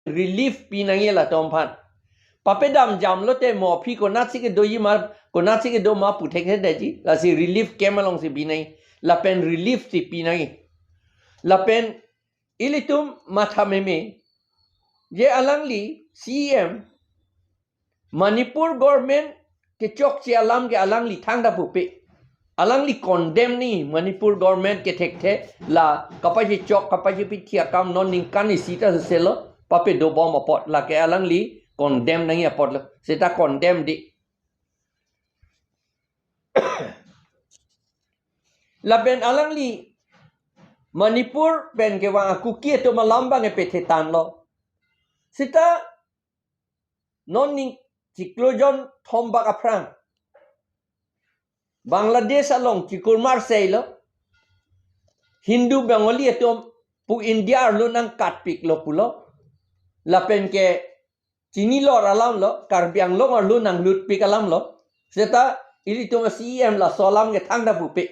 relief pinangi la tompan papedam jam lo te mo phi ko nat si ke do yi ma ko nat si ke do ma puthek he de ji la si relief kemalong si pinai la pen relief si pinangi la pen ilitum matha meme je alangli CM Manipur government ke chok che alam ke alangli thangda pupe alangli condemn ni Manipur government ke thekte la kapaji chok kapaji pitia kam non ning kan sita selo pape do bom apot la ke alangli condemn nang apot la seta condemn di la ben alangli Manipur ben ke wa kuki to malambang e pethetan lo sita non ning ciklojon thombak aprang Bangladesh along cikulmar lo Hindu Bengali etom pu India lo nang katpik lo pulo lapen ke Cini lo alam lo Karbiang lo nang lutpik alam lo seta ili to CM la solam ke thangda pupe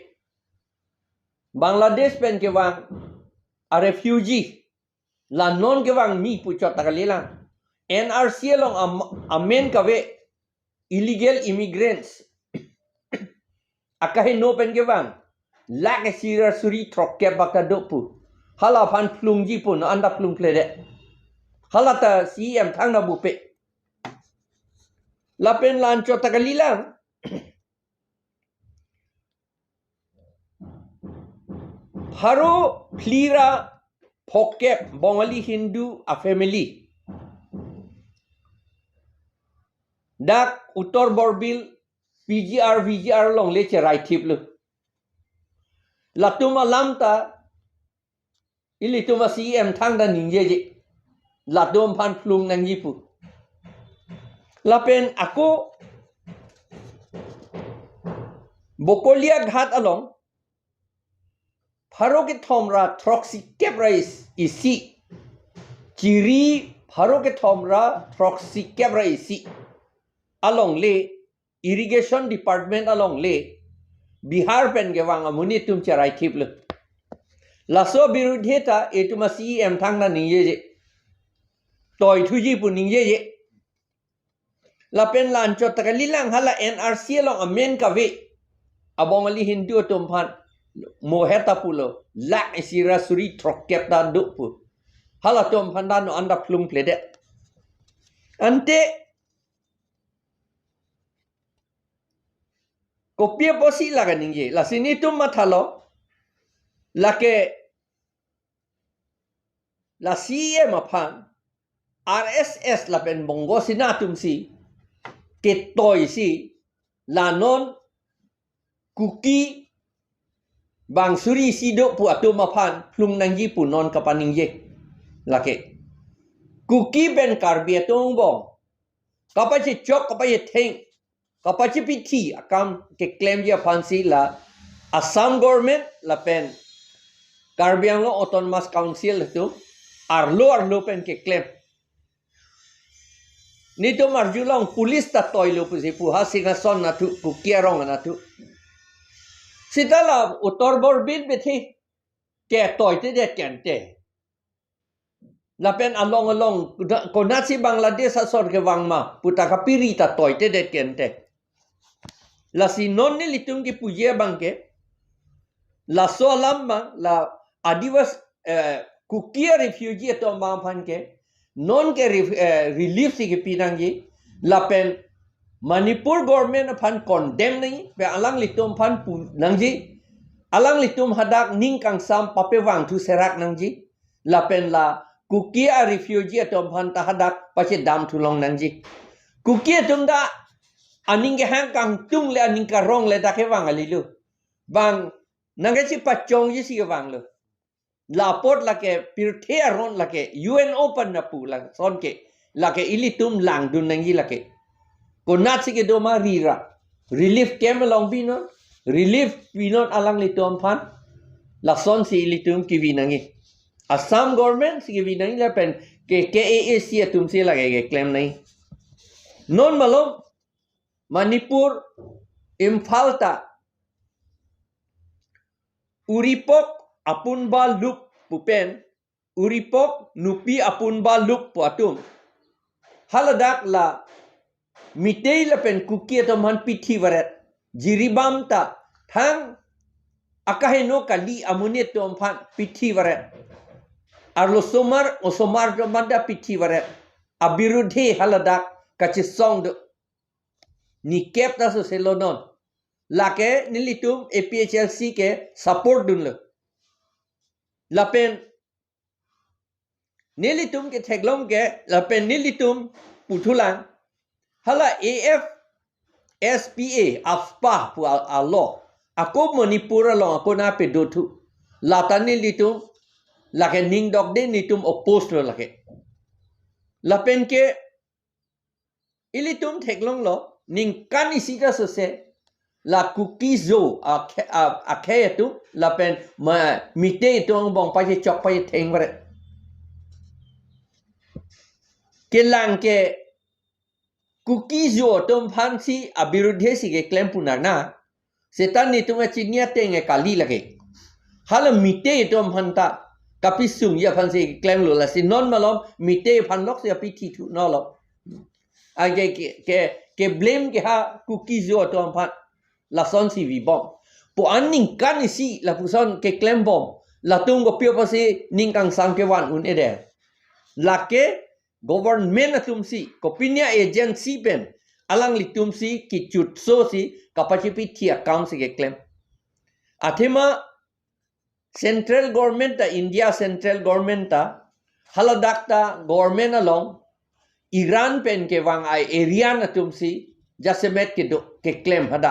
Bangladesh pen ke wang a refugee la non ke wang mi pu chot takalilang NRC long amen kawe illegal immigrants akahe no pen ke wang lak e sira suri trokke bakadopu hala phan plungji pun anda plung klede hala ta CM thangna bupe lapen lan chota kalilang haro plira phokep Bengali Hindu a family dak uttor borbil VGR long leche right tip lu latuma lamta ili tuma CM thangda Ningje je latum phan plung nang yipu lapen ako bokolia ghat along pharo ke thomra troxy caprais isi chiri pharo ke thomra troxy caprais isi along le irrigation department along le Bihar pen ke wang amuni tum charai thip lu laso birudheta etuma CM thangna Ningje je toy thuji pu Ningje je lapen lan chot takalilang hala NRC long amen ka we abongali Hindu tumphan moheta pulo la isira suri trokkep da dupu hala tumphan da no anda plum plede ante kopia posi laga Ningje la sini tum mathalo la ke la CM aphan RSS la pen bongo sinatum si ke toy si la non kuki bang suri si do pu atum aphan plung nangji pu non kapaning je la ke kuki ben karbia tong bong kapachi chok kapachi theng kapachi piti akam ke claim je fancy la Assam government la pen Karbiang lo autonomous council tu arlo pen ke claim nito marjulong pulis ta toilo pusi puha singa son na tu kukiarong na tu sitala utor borbil bethi ke toite det kente lapen along konasi Bangladesh asor ke wangma putaka pirita toite det kente la si non ni litung ki puje bangke la so lamba la adivas kukia refugee to mamphan ke non ke relief si ke pinangi lapen Manipur government phan condemn nahi pe alang litum phan pu nangji alang litum hadak ning kang sam pape wang thu serak nangji lapen la kukia refugee to phan ta hadak pache dam thulong nangji kukia tumda aning ke hang kang tung le aning ka rong le da ke wang alilu bang nangasi pachong ji si ke wang lo laport la ke pirthe aron la ke UN open na pu la son ke la ke ilitum lang dun nangji la ke konat si ke doma rira relief kem long bino relief binon alang litum phan la son si ilitum ki binangi Assam government si ki binangi la pen ke AAC tum si la ke claim nahi non malom Manipur Imphalta Uripok apun ba lup pupen uripok nupi apun ba lup po atum. Haladak la mitei la pen kuki atom han pithi waret. Jiribam ta thang akaheno kali amunit tom phan pithi waret. Arlo osomar to manda pithi waret. Abirudhe haladak kachisong do. Ni kep ta so selonon. Lake nilitum APHLC ke support dunlo. Lapen nilitum ke theglom ke lapen nilitum putulang hala AF SPA aspa pu alo ako Manipur long ako na pedotu latan nilitum lake ning dog de nitum oppose lo lake lapen ke ilitum theglom lo ning kan isita so se la kuki zo akhe tu lapen ma mite tu bong pa che chok pa theng bare ke lang ke kuki zo tom phan si abirudhe si ke claim punar na setan ni tunga chinia tenge kali lage hala mite tom phan ta kapisung ya phan si claim lo la si non malom mite phan lok se pi thi thu no lo age ke blame ke ha kuki zo tom phan la son si vi bom po anning kan si la puson ke claim bom la tung go pio pasi ning kang sang ke wan un ede la ke government atum si kopinia agency pen alang litum si ki chut so si kapasipi thi account si ke claim athema central government ta India central government ta haladak ta government along Iran pen ke wang ai area na tum si jasemet ke do ke claim hada